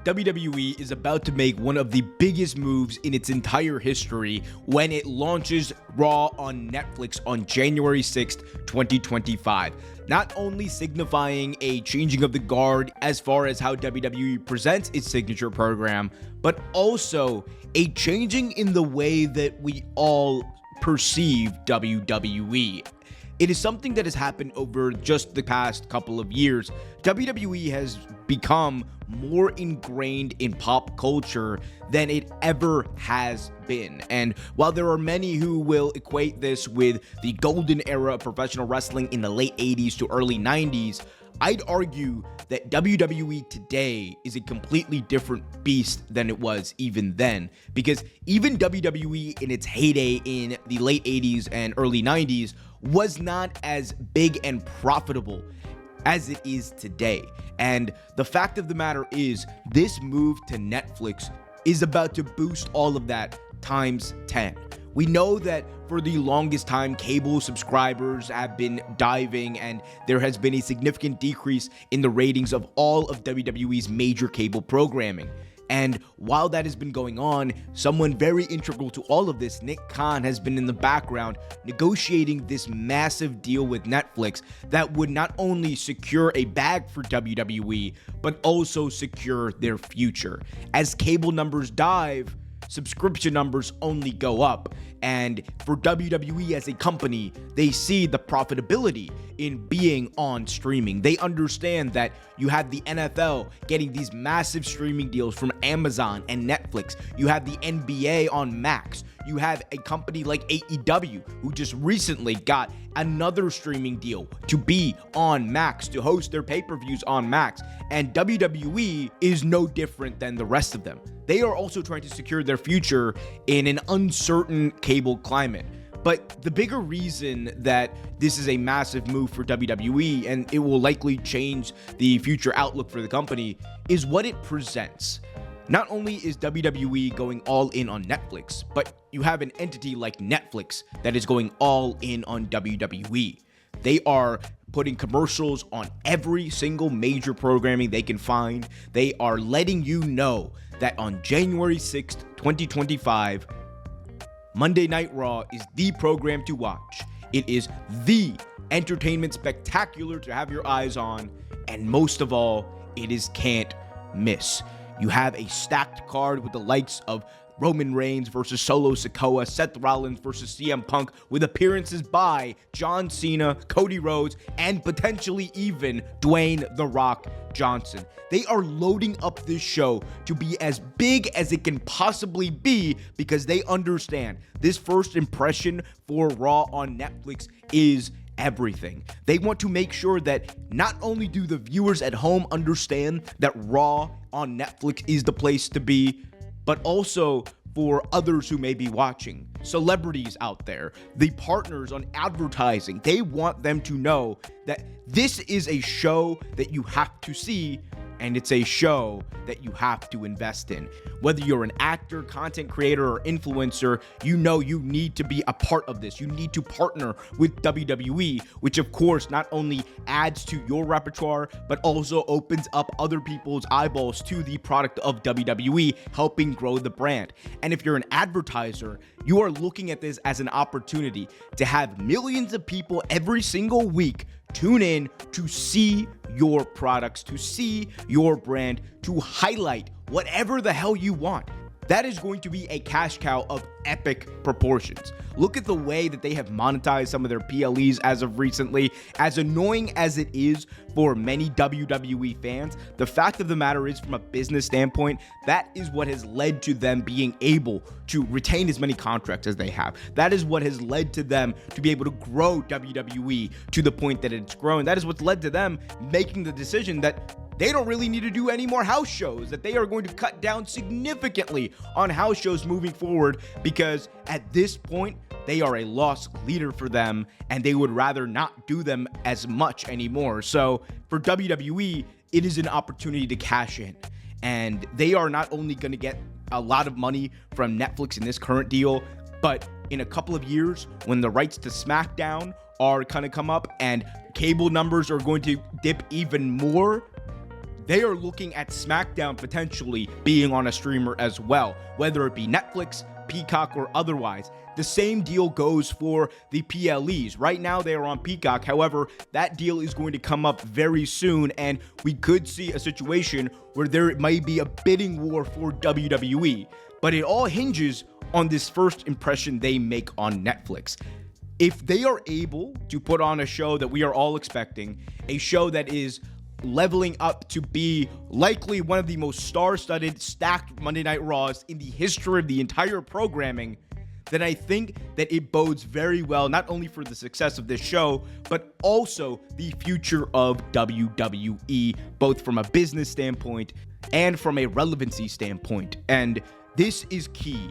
WWE is about to make one of the biggest moves in its entire history when it launches Raw on Netflix on January 6th, 2025. Not only signifying a changing of the guard as far as how WWE presents its signature program, but also a changing in the way that we all perceive WWE. It is something that has happened over just the past couple of years. WWE has become more ingrained in pop culture than it ever has been. And while there are many who will equate this with the golden era of professional wrestling in the late 80s to early 90s, I'd argue that WWE today is a completely different beast than it was even then. Because even WWE in its heyday in the late 80s and early 90s was not as big and profitable as it is today. And the fact of the matter is, this move to Netflix is about to boost all of that times 10. We know that for the longest time, cable subscribers have been diving, and there has been a significant decrease in the ratings of all of WWE's major cable programming. And while that has been going on, someone very integral to all of this, Nick Khan, has been in the background negotiating this massive deal with Netflix that would not only secure a bag for WWE, but also secure their future. As cable numbers dive, subscription numbers only go up. And for WWE as a company, they see the profitability in being on streaming. They understand that you have the NFL getting these massive streaming deals from Amazon and Netflix. You have the NBA on Max. You have a company like AEW who just recently got another streaming deal to be on Max, to host their pay-per-views on Max. And WWE is no different than the rest of them. They are also trying to secure their future in an uncertain cable climate. But the bigger reason that this is a massive move for WWE, and it will likely change the future outlook for the company, is what it presents. Not only is WWE going all in on Netflix, but you have an entity like Netflix that is going all in on WWE. They are putting commercials on every single major programming they can find. They are letting you know that on January 6th, 2025, Monday Night Raw is the program to watch. It is the entertainment spectacular to have your eyes on, and most of all, it is can't miss. You have a stacked card with the likes of Roman Reigns versus Solo Sikoa, Seth Rollins versus CM Punk, with appearances by John Cena, Cody Rhodes, and potentially even Dwayne "The Rock" Johnson. They are loading up this show to be as big as it can possibly be because they understand this first impression for Raw on Netflix is everything. They want to make sure that not only do the viewers at home understand that Raw on Netflix is the place to be, but also for others who may be watching, celebrities out there, the partners on advertising. They want them to know that this is a show that you have to see, and it's a show that you have to invest in. Whether you're an actor, content creator, or influencer, you know you need to be a part of this. You need to partner with WWE, which of course not only adds to your repertoire, but also opens up other people's eyeballs to the product of WWE, helping grow the brand. And if you're an advertiser, you are looking at this as an opportunity to have millions of people every single week tune in to see your products, to see your brand, to highlight whatever the hell you want. That is going to be a cash cow of epic proportions. Look at the way that they have monetized some of their PLEs as of recently. As annoying as it is for many WWE fans, the fact of the matter is, from a business standpoint, that is what has led to them being able to retain as many contracts as they have. That is what has led to them to be able to grow WWE to the point that it's grown. That is what's led to them making the decision that they don't really need to do any more house shows, that they are going to cut down significantly on house shows moving forward, because at this point, they are a loss leader for them, and they would rather not do them as much anymore. So for WWE, it is an opportunity to cash in. And they are not only going to get a lot of money from Netflix in this current deal, but in a couple of years, when the rights to SmackDown are going to come up and cable numbers are going to dip even more, they are looking at SmackDown potentially being on a streamer as well, whether it be Netflix, Peacock, or otherwise. The same deal goes for the PLEs. Right now they are on Peacock. However, that deal is going to come up very soon, and we could see a situation where there might be a bidding war for WWE. But it all hinges on this first impression they make on Netflix. If they are able to put on a show that we are all expecting, a show that is leveling up to be likely one of the most star-studded, stacked Monday Night Raws in the history of the entire programming, then I think that it bodes very well, not only for the success of this show, but also the future of WWE, both from a business standpoint and from a relevancy standpoint. And this is key.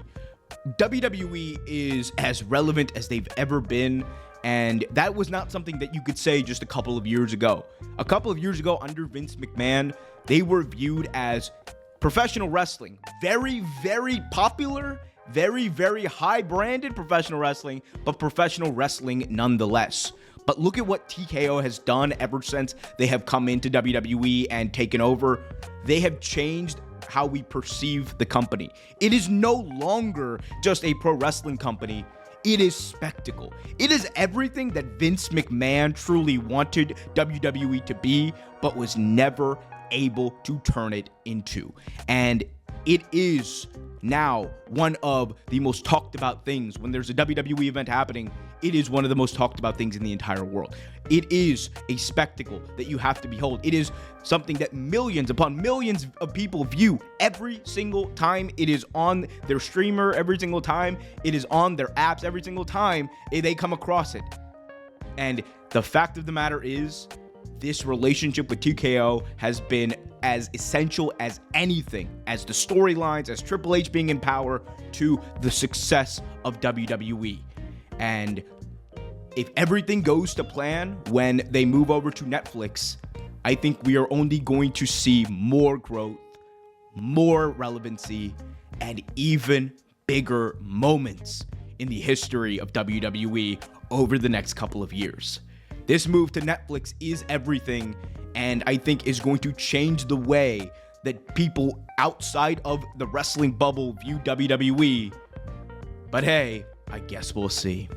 WWE is as relevant as they've ever been, and that was not something that you could say just a couple of years ago. A couple of years ago, under Vince McMahon, they were viewed as professional wrestling. Very, very popular, very, very high-branded professional wrestling, but professional wrestling nonetheless. But look at what TKO has done ever since they have come into WWE and taken over. They have changed how we perceive the company. It is no longer just a pro wrestling company. It is spectacle. It is everything that Vince McMahon truly wanted WWE to be, but was never able to turn it into. And it is now one of the most talked about things. When there's a WWE event happening, it is one of the most talked about things in the entire world. It is a spectacle that you have to behold. It is something that millions upon millions of people view every single time it is on their streamer, every single time it is on their apps, every single time they come across it. And the fact of the matter is, this relationship with TKO has been as essential as anything, as the storylines, as Triple H being in power, to the success of WWE. And if everything goes to plan when they move over to Netflix, I think we are only going to see more growth, more relevancy, and even bigger moments in the history of WWE over the next couple of years. This move to Netflix is everything, and I think is going to change the way that people outside of the wrestling bubble view WWE. But hey, I guess we'll see.